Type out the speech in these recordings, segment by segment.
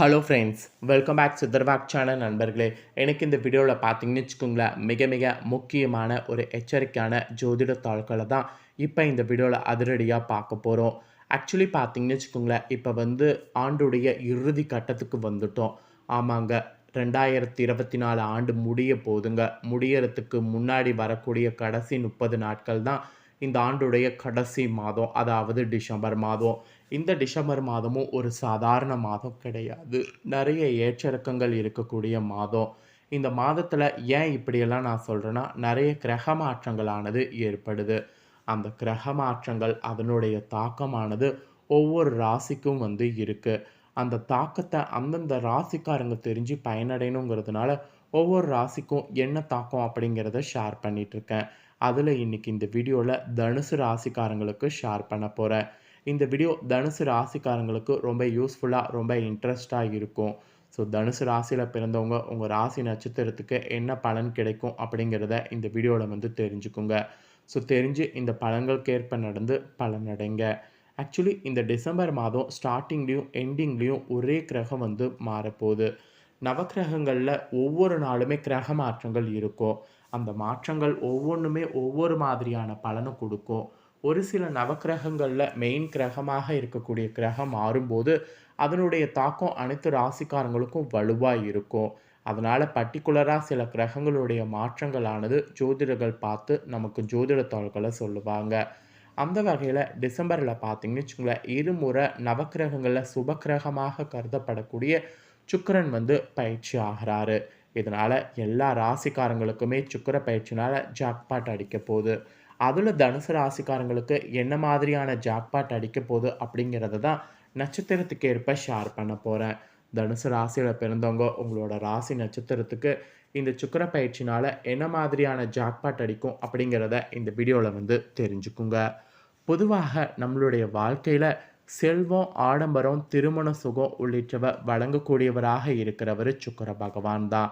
Hello friends, welcome back சித்தர்வாக் channel நண்பர்களே. எனக்கு இந்த வீடியோவில் பார்த்தீங்கன்னு வச்சுக்கோங்களேன், மிக மிக முக்கியமான ஒரு எச்சரிக்கையான ஜோதிட தாள்களை தான் இப்போ இந்த வீடியோவில் அதிரடியாக பார்க்க போகிறோம். ஆக்சுவலி பார்த்தீங்கன்னு வச்சுக்கோங்களேன், இப்போ ஆண்டுடைய இறுதி கட்டத்துக்கு வந்துட்டோம். ஆமாங்க, 2024 ஆண்டு முடிய போதுங்க. முடியறதுக்கு முன்னாடி வரக்கூடிய கடைசி 30 நாட்கள் தான் இந்த ஆண்டுடைய கடைசி மாதம், அதாவது டிசம்பர் மாதம். இந்த டிசம்பர் மாதமும் ஒரு சாதாரண மாதம் கிடையாது. நிறைய ஏற்றிறக்கங்கள் இருக்கக்கூடிய மாதம். இந்த மாதத்தில் ஏன் இப்படியெல்லாம் நான் சொல்கிறேன்னா, நிறைய கிரக மாற்றங்களானது ஏற்படுது. அந்த கிரக மாற்றங்கள் அதனுடைய தாக்கமானது ஒவ்வொரு ராசிக்கும் இருக்குது. அந்த தாக்கத்தை அந்தந்த ராசிக்காரங்க தெரிஞ்சு பயனடையணுங்கிறதுனால ஒவ்வொரு ராசிக்கும் என்ன தாக்கம் அப்படிங்கிறத ஷேர் பண்ணிகிட்ருக்கேன். அதில் இன்றைக்கி இந்த வீடியோவில் தனுசு ராசிக்காரங்களுக்கு ஷேர் பண்ண போகிறேன். இந்த வீடியோ தனுசு ராசிக்காரங்களுக்கு ரொம்ப யூஸ்ஃபுல்லாக ரொம்ப இன்ட்ரெஸ்டாக இருக்கும். ஸோ தனுசு ராசியில் பிறந்தவங்க உங்கள் ராசி நட்சத்திரத்துக்கு என்ன பலன் கிடைக்கும் அப்படிங்கிறத இந்த வீடியோவில் தெரிஞ்சுக்குங்க. ஸோ தெரிஞ்சு இந்த பலன்களுக்கேற்ப நடந்து பலனடைங்க. ஆக்சுவலி இந்த டிசம்பர் மாதம் ஸ்டார்டிங்லேயும் எண்டிங்லேயும் ஒரே கிரகம் மாறப்போகுது. நவக்கிரகங்களில் ஒவ்வொரு நாளுமே கிரக மாற்றங்கள் இருக்கும். அந்த மாற்றங்கள் ஒவ்வொன்றுமே ஒவ்வொரு மாதிரியான பலனை கொடுக்கும். ஒரு சில நவக்கிரகங்களில் மெயின் கிரகமாக இருக்கக்கூடிய கிரகம் மாறும்போது அதனுடைய தாக்கம் அனைத்து ராசிக்காரங்களுக்கும் வலுவாக இருக்கும். அதனால் பர்டிகுலராக சில கிரகங்களுடைய மாற்றங்களானது ஜோதிடர்கள் பார்த்து நமக்கு ஜோதிட தாள்களை சொல்லுவாங்க. அந்த வகையில் டிசம்பரில் பார்த்தீங்கன்னு வச்சுங்களேன், இருமுறை நவக்கிரகங்களில் சுபக்கிரகமாக கருதப்படக்கூடிய சுக்கிரன் பயிற்சி ஆகிறாரு. இதனால் எல்லா ராசிக்காரங்களுக்குமே சுக்கிர பயிற்சினால் ஜாக்பாட் அடிக்க போகுது. அதில் தனுசு ராசிக்காரங்களுக்கு என்ன மாதிரியான ஜாக்பாட் அடிக்க போகுது அப்படிங்கிறத தான் நட்சத்திரத்துக்கு ஏற்ப ஷேர் பண்ண போகிறேன். தனுசு ராசியில் பிறந்தவங்க உங்களோட ராசி நட்சத்திரத்துக்கு இந்த சுக்கிர பயிற்சினால் என்ன மாதிரியான ஜாக்பாட் அடிக்கும் அப்படிங்கிறத இந்த வீடியோவில் தெரிஞ்சுக்குங்க. பொதுவாக நம்மளுடைய வாழ்க்கையில் செல்வம், ஆடம்பரம், திருமண சுகம் உள்ளிட்டவை வழங்கக்கூடியவராக இருக்கிறவர் சுக்கிர பகவான் தான்.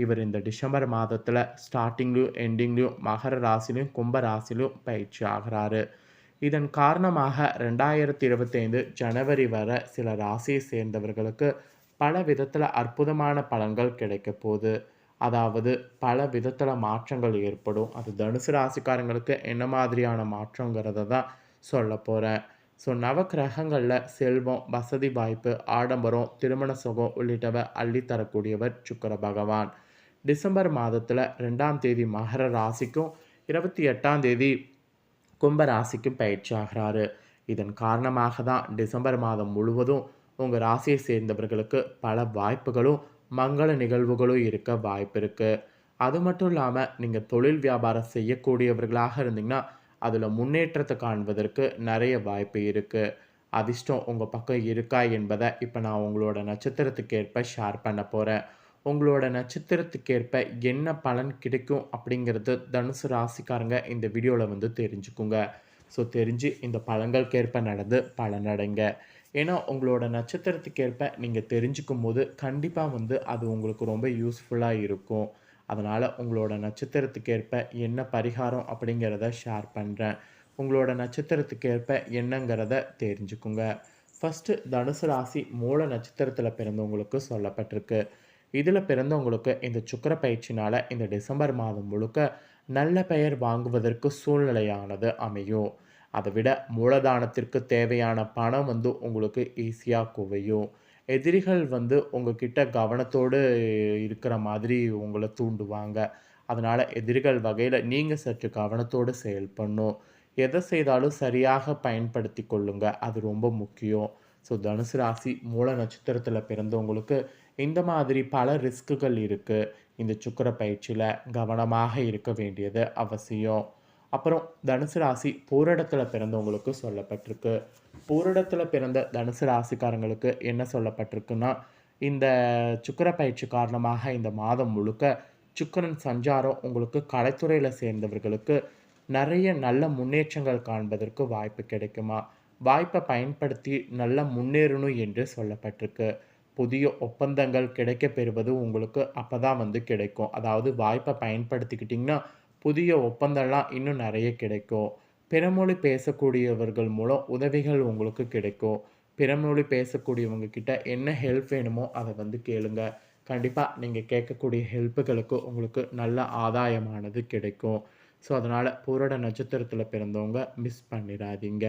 இவர் இந்த டிசம்பர் மாதத்தில் ஸ்டார்டிங்லேயும் எண்டிங்லேயும் மகர ராசிலையும் கும்ப ராசிலையும் பயிற்சி ஆகிறாரு. இதன் காரணமாக 2025 ஜனவரி வரை சில ராசியை சேர்ந்தவர்களுக்கு பல விதத்தில் அற்புதமான பலன்கள் கிடைக்க போகுது. அதாவது பல விதத்தில் மாற்றங்கள் ஏற்படும். அது தனுசு ராசிக்காரங்களுக்கு என்ன மாதிரியான மாற்றங்கிறத தான் சொல்ல போகிறேன். ஸோ நவக்கிரகங்களில் செல்வம், வசதி வாய்ப்பு, ஆடம்பரம், திருமண சுகம் உள்ளிட்டவை அள்ளித்தரக்கூடியவர் சுக்கிர பகவான். டிசம்பர் மாதத்தில் 2ஆம் தேதி மகர ராசிக்கும் 28ஆம் தேதி கும்ப ராசிக்கும் பயிற்சி ஆகிறாரு. இதன் காரணமாக தான் டிசம்பர் மாதம் முழுவதும் உங்கள் ராசியை சேர்ந்தவர்களுக்கு பல வாய்ப்புகளும் மங்கள நிகழ்வுகளும் இருக்க வாய்ப்பு இருக்குது. அது மட்டும் இல்லாமல் நீங்கள் தொழில் வியாபாரம் செய்யக்கூடியவர்களாக இருந்தீங்கன்னா அதில் முன்னேற்றத்தை காண்பதற்கு நிறைய வாய்ப்பு இருக்குது. அதிர்ஷ்டம் உங்கள் பக்கம் இருக்கா என்பதை இப்போ நான் உங்களோட நட்சத்திரத்துக்கு ஏற்ப ஷேர் பண்ண போகிறேன். உங்களோட நட்சத்திரத்துக்கேற்ப என்ன பலன் கிடைக்கும் அப்படிங்கிறது தனுசு ராசிக்காரங்க இந்த வீடியோவில் தெரிஞ்சுக்குங்க. ஸோ தெரிஞ்சு இந்த பலன்களுக்கேற்ப நடந்து பலனடைங்க. ஏன்னா உங்களோட நட்சத்திரத்துக்கேற்ப நீங்கள் தெரிஞ்சுக்கும் போது கண்டிப்பாக அது உங்களுக்கு ரொம்ப யூஸ்ஃபுல்லாக இருக்கும். அதனால் உங்களோட நட்சத்திரத்துக்கேற்ப என்ன பரிகாரம் அப்படிங்கிறத ஷேர் பண்ணுறேன். உங்களோட நட்சத்திரத்துக்கேற்ப என்னங்கிறத தெரிஞ்சுக்குங்க. ஃபஸ்ட்டு தனுசு ராசி மூல நட்சத்திரத்தில் பிறந்தவங்களுக்கு சொல்லப்பட்டிருக்கு. இதில் பிறந்தவங்களுக்கு இந்த சுக்கிர பயிற்சினால் இந்த டிசம்பர் மாதம் முழுக்க நல்ல பெயர் வாங்குவதற்கு சூழ்நிலையானது அமையும். அதை விட மூலதானத்திற்கு தேவையான பணம் உங்களுக்கு ஈஸியாக குவையும். எதிரிகள் உங்ககிட்ட கவனத்தோடு இருக்கிற மாதிரி உங்களை தூண்டுவாங்க. அதனால் எதிரிகள் வகையில் நீங்கள் சற்று கவனத்தோடு செயல்படணும். எதை செய்தாலும் சரியாக பயன்படுத்தி கொள்ளுங்க, அது ரொம்ப முக்கியம். ஸோ தனுசு ராசி மூல நட்சத்திரத்தில் பிறந்தவங்களுக்கு இந்த மாதிரி பல ரிஸ்க்குகள் இருக்குது. இந்த சுக்கிர பயிற்சியில் கவனமாக இருக்க வேண்டியது அவசியம். அப்புறம் தனுசு ராசி பூரடத்தில் பிறந்தவங்களுக்கு சொல்லப்பட்டிருக்கு. பூரடத்தில் பிறந்த தனுசு ராசிக்காரங்களுக்கு என்ன சொல்லப்பட்டிருக்குன்னா, இந்த சுக்கிர பயிற்சி காரணமாக இந்த மாதம் முழுக்க சுக்கிரன் சஞ்சாரம் உங்களுக்கு கலைத்துறையில் சேர்ந்தவர்களுக்கு நிறைய நல்ல முன்னேற்றங்கள் காண்பதற்கு வாய்ப்பு கிடைக்குமா. வாய்ப்பை பயன்படுத்தி நல்லா முன்னேறணும் என்று சொல்லப்பட்டிருக்கு. புதிய ஒப்பந்தங்கள் கிடைக்க பெறுவது உங்களுக்கு அப்போ தான் கிடைக்கும். அதாவது வாய்ப்பை பயன்படுத்திக்கிட்டிங்கன்னா புதிய ஒப்பந்தம்லாம் இன்னும் நிறைய கிடைக்கும். பிறமொழி பேசக்கூடியவர்கள் மூலம் உதவிகள் உங்களுக்கு கிடைக்கும். பிற மொழி பேசக்கூடியவங்க கிட்ட என்ன ஹெல்ப் வேணுமோ அத வந்து கேளுங்க. கண்டிப்பா நீங்க கேட்கக்கூடிய ஹெல்ப்புகளுக்கு உங்களுக்கு நல்ல ஆதாயமானது கிடைக்கும். ஸோ, அதனால பூரட நட்சத்திரத்தில பிறந்தவங்க மிஸ் பண்ணிறாதீங்க.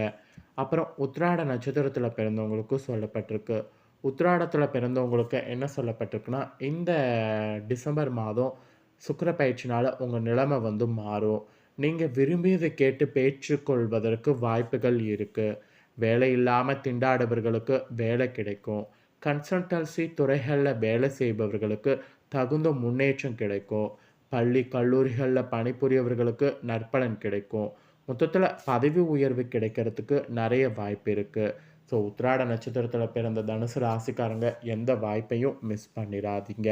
அப்புறம் உத்திராட நட்சத்திரத்தில பிறந்தவங்களுக்கும் சொல்லப்பட்டிருக்கு. உத்திராடத்தில பிறந்தவங்களுக்கு என்ன சொல்லப்பட்டிருக்குன்னா, இந்த டிசம்பர் மாதம் சுக்கிர பயிற்சினால உங்க நிலைமை வந்து மாறும். நீங்க விரும்பியத கேட்டு பெற்றுக்கொள்வதற்கு வாய்ப்புகள் இருக்கு. வேலை இல்லாம திண்டாடுபவர்களுக்கு வேலை கிடைக்கும். கன்சல்டன்சி துறைகள்ல வேலை செய்பவர்களுக்கு தகுந்த முன்னேற்றம் கிடைக்கும். பள்ளி, கல்லூரிகள்ல பணிபுரியவர்களுக்கு நற்பலன் கிடைக்கும். மொத்தத்தில பதவி உயர்வு கிடைக்கிறதுக்கு நெறைய வாய்ப்பு இருக்கு. ஸோ, உத்திராட நட்சத்திரத்தில பிறந்த தனுசு ராசிக்காரங்க எந்த வாய்ப்பையும் மிஸ் பண்ணிறாதீங்க.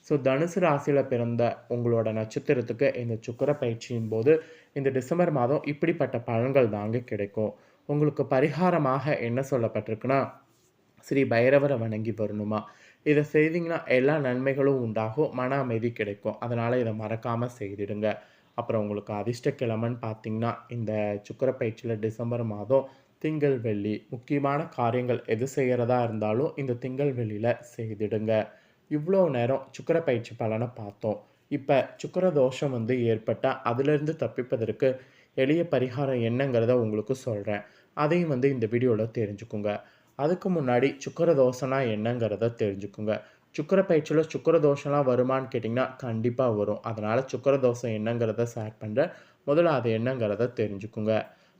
ஸோ, தனுசு ராசியில பிறந்த உங்களோட நட்சத்திரத்துக்கு இந்த சுக்கிர பயிற்சியின் போது இந்த டிசம்பர் மாதம் இப்படிப்பட்ட பலன்கள் தாங்க கிடைக்கும். உங்களுக்கு பரிகாரமாக என்ன சொல்லப்பட்டிருக்குன்னா, ஸ்ரீ பைரவர வணங்கி வரணுமா. இத செய்தீங்கன்னா எல்லா நன்மைகளும் உண்டாகும். மன அமைதி கிடைக்கும். அதனால இத மறக்காம செய்திடுங்க. அப்புறம் உங்களுக்கு அதிர்ஷ்ட கிழமைன்னு பார்த்தீங்கன்னா, இந்த சுக்கிர பயிற்சியில டிசம்பர் மாதம் திங்கள், வெள்ளி முக்கியமான காரியங்கள் எது செய்யறதா இருந்தாலும் இந்த திங்கள், வெள்ளியில செய்திடுங்க. இவ்ளோ நேரம் சுக்கிர பயிற்சி பலன பார்த்தோம். இப்ப சுக்கிர தோஷம் வந்து ஏற்பட்டா, அதிலிருந்து தப்பிப்பதற்கு எளிய பரிகாரம் என்னங்கிறத உங்களுக்கு சொல்றேன். அதையும் வந்து இந்த வீடியோல தெரிஞ்சுக்குங்க. அதுக்கு முன்னாடி சுக்கிர தோஷம்னா என்னங்கிறத தெரிஞ்சுக்குங்க. சுக்கிர பயிற்சியில சுக்கிர தோஷம்லாம் வருமான்னு கேட்டீங்கன்னா, கண்டிப்பா வரும். அதனால சுக்கிர தோஷம் என்னங்கிறத ஷேர் பண்றேன். முதல்ல அது என்னங்கிறத தெரிஞ்சுக்குங்க.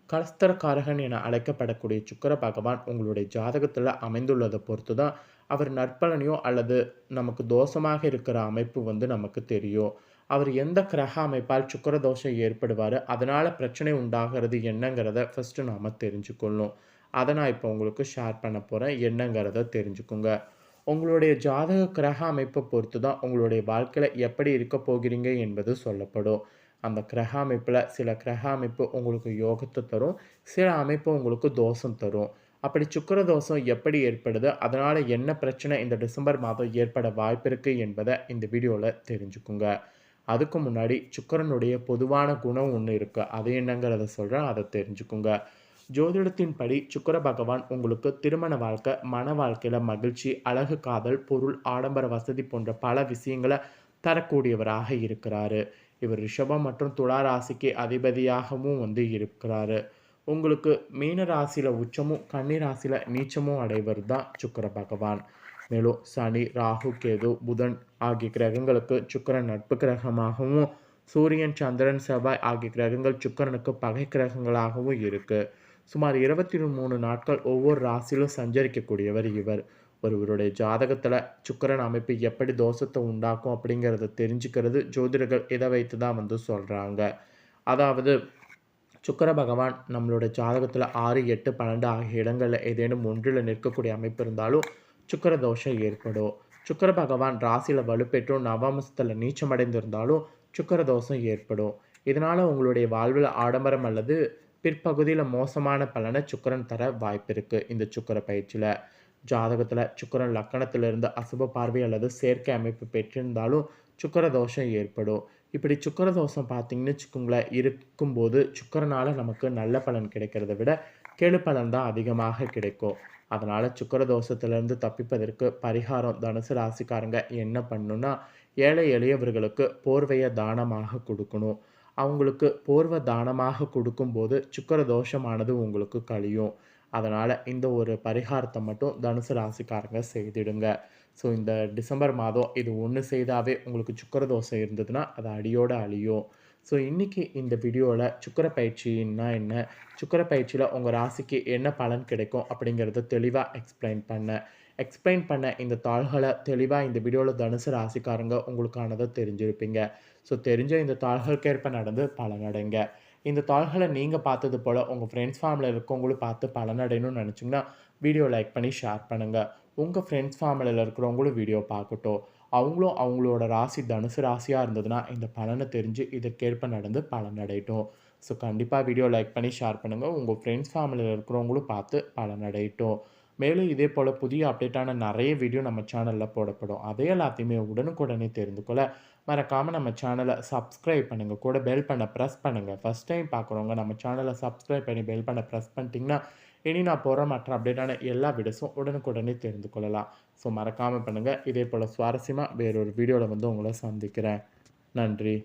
கலஸ்தரக்காரகன் என அழைக்கப்படக்கூடிய சுக்கிர பகவான் உங்களுடைய ஜாதகத்துல அமைந்துள்ளத பொறுத்து தான், அவர் நற்பலனையோ அல்லது நமக்கு தோஷமாக இருக்கிற அமைப்பு வந்து நமக்கு தெரியும். அவர் எந்த கிரக அமைப்பால் சுக்கிர தோஷம் ஏற்படுவாரு, அதனால பிரச்சனை உண்டாகிறது என்னங்கிறத ஃபர்ஸ்ட்டு நாம தெரிஞ்சுக்கணும். அத நான் இப்போ உங்களுக்கு ஷேர் பண்ண போறேன். என்னங்கிறத தெரிஞ்சுக்குங்க. உங்களுடைய ஜாதக கிரக அமைப்ப பொறுத்து தான் உங்களுடைய வாழ்க்கையில எப்படி இருக்க போகிறீங்க என்பது சொல்லப்படும். அந்த கிரக அமைப்புல சில கிரக அமைப்பு உங்களுக்கு யோகத்த தரும். சில அமைப்பு உங்களுக்கு தோஷம் தரும். அப்படி சுக்கிர தோஷம் எப்படி ஏற்படுது? அதனால என்ன பிரச்சனை இந்த டிசம்பர் மாதம் ஏற்பட வாய்ப்பிருக்கு என்பத இந்த வீடியோல தெரிஞ்சுக்குங்க. அதுக்கு முன்னாடி சுக்கிரனுடைய பொதுவான குணம் ஒண்ணு இருக்கு. அது என்னங்கிறத சொல்றேன். அத தெரிஞ்சுக்குங்க. ஜோதிடத்தின்படி சுக்கிர பகவான் உங்களுக்கு திருமண வாழ்க்கை, மன வாழ்க்கையில மகிழ்ச்சி, அழகு, காதல், பொருள், ஆடம்பர வசதி போன்ற பல விஷயங்கள தரக்கூடியவராக இருக்கிறாரு. இவர் ரிஷபம் மற்றும் துலா ராசிக்கு அதிபதியாகவும் வந்து இருக்கிறாரு. உங்களுக்கு மீன ராசியில உச்சமும், கன்னி ராசியில நீச்சமும் அடைவர் தான் சுக்கிர பகவான். மேலும் சனி, ராகு, கேது, புதன் ஆகிய கிரகங்களுக்கு சுக்கிரன் நட்பு கிரகமாகவும், சூரியன், சந்திரன், செவ்வாய் ஆகிய கிரகங்கள் சுக்கிரனுக்கு பகை கிரகங்களாகவும் இருக்கு. சுமார் 23 நாட்கள் ஒவ்வொரு ராசியிலும் சஞ்சரிக்கக்கூடியவர் இவர். ஒருவருடைய ஜாதகத்துல சுக்கிரன் அமைப்பு எப்படி தோஷத்தை உண்டாக்கும் அப்படிங்கிறத தெரிஞ்சுக்கிறது ஜோதிடர்கள் இதை வைத்து தான் வந்து சொல்றாங்க. அதாவது சுக்கிர பகவான் நம்மளோட ஜாதகத்துல 6, 8, 12 ஆகிய இடங்கள்ல ஏதேனும் ஒன்றில் நிற்கக்கூடிய அமைப்பு இருந்தாலும் சுக்கிர தோஷம் ஏற்படும். சுக்கிர பகவான் ராசியில வலுப்பெற்றும் நவமஸ்தல நீச்சமடைந்திருந்தாலும் சுக்கிர தோஷம் ஏற்படும். இதனால உங்களுடைய வாழ்வில் ஆடம்பரம் அல்லது பிற்பகுதியில மோசமான பலனை சுக்கிரன் தர வாய்ப்பிருக்கு. இந்த சுக்கிர பயிற்சியில ஜாதகத்துல சுக்கிரன் லக்கணத்திலிருந்து அசுப பார்வை அல்லது சேர்க்கை அமைப்பு பெற்றிருந்தாலும் சுக்கிர தோஷம் ஏற்படும். இப்படி சுக்கிர தோஷம் பார்த்தீங்கன்னு வச்சுக்கோங்களேன், இருக்கும்போது சுக்கிரனால நமக்கு நல்ல பலன் கிடைக்கிறத விட கெடு பலன் தான் அதிகமாக கிடைக்கும். அதனால சுக்கிர தோஷத்திலிருந்து தப்பிப்பதற்கு பரிகாரம் தனுசு ராசிக்காரங்க என்ன பண்ணணும்னா, ஏழை எளியவர்களுக்கு போர்வைய தானமாக குடுக்கணும். அவங்களுக்கு போர்வ தானமாக குடுக்கும்போது சுக்கிர தோஷமானது உங்களுக்கு கழியும். அதனால இந்த ஒரு பரிகாரத்த மட்டும் தனுசு ராசிக்காரங்க செய்திடுங்க. ஸோ, இந்த டிசம்பர் மாதம் இது ஒண்ணு செய்தாவே உங்களுக்கு சுக்கிர தோஷம் இருந்ததுன்னா, அது அடியோட அழியும். ஸோ, இன்னைக்கு இந்த வீடியோல சுக்கிர பயிற்சின்னா என்ன? சுக்கிர பயிற்சியில உங்க ராசிக்கு என்ன பலன் கிடைக்கும்? அப்படிங்கிறத தெளிவா எக்ஸ்பிளைன் பண்ண இந்த தாள்கள தெளிவா இந்த வீடியோல தனுசு ராசிக்காரங்க உங்களுக்கானத தெரிஞ்சிருப்பீங்க. ஸோ, தெரிஞ்ச இந்த தாள்களுக்கேற்ப நடந்து பலனடைங்க. இந்த தாள்கள நீங்க பார்த்தது போல உங்க ஃப்ரெண்ட்ஸ் ஃபேமிலில இருக்கவங்களும் பார்த்து பலனடையணும்னு நினைச்சீங்கன்னா, வீடியோ லைக் பண்ணி ஷேர் பண்ணுங்க. உங்க ஃப்ரெண்ட்ஸ் ஃபேமிலில இருக்கிறவங்களும் வீடியோ பார்க்கட்டும். அவங்களும் அவங்களோட ராசி தனுசு ராசியா இருந்ததுன்னா, இந்த பலன தெரிஞ்சு இதற்கேற்ப நடந்து பலனடையட்டும். ஸோ, கண்டிப்பா வீடியோ லைக் பண்ணி ஷேர் பண்ணுங்க. உங்க ஃப்ரெண்ட்ஸ் ஃபேமிலில இருக்கிறவங்களும் பார்த்து பலனடையட்டும். மேலும் இதே போல புதிய அப்டேட்டான நெறைய வீடியோ நம்ம சேனல்ல போடப்படும். அதை எல்லாத்தையுமே உடனுக்குடனே தெரிந்து கொள்ள மறக்காம நம்ம சேனலை சப்ஸ்கிரைப் பண்ணுங்க. கூட பெல் பண்ண பிரஸ் பண்ணுங்க. ஃபர்ஸ்ட் டைம் பார்க்குறவங்க நம்ம சேனலை சப்ஸ்கிரைப் பண்ணி பெல் பண்ண பிரஸ் பண்ணிட்டீங்கன்னா, இனி நான் போகிற மற்ற அப்டேட்டான எல்லா வீடியோஸும் உடனுக்குடனே தெரிந்து கொள்ளலாம். ஸோ மறக்காமல் பண்ணுங்கள். இதே போல் சுவாரஸ்யமாக வேறொரு வீடியோவில் வந்து உங்களை சந்திக்கிறேன். நன்றி.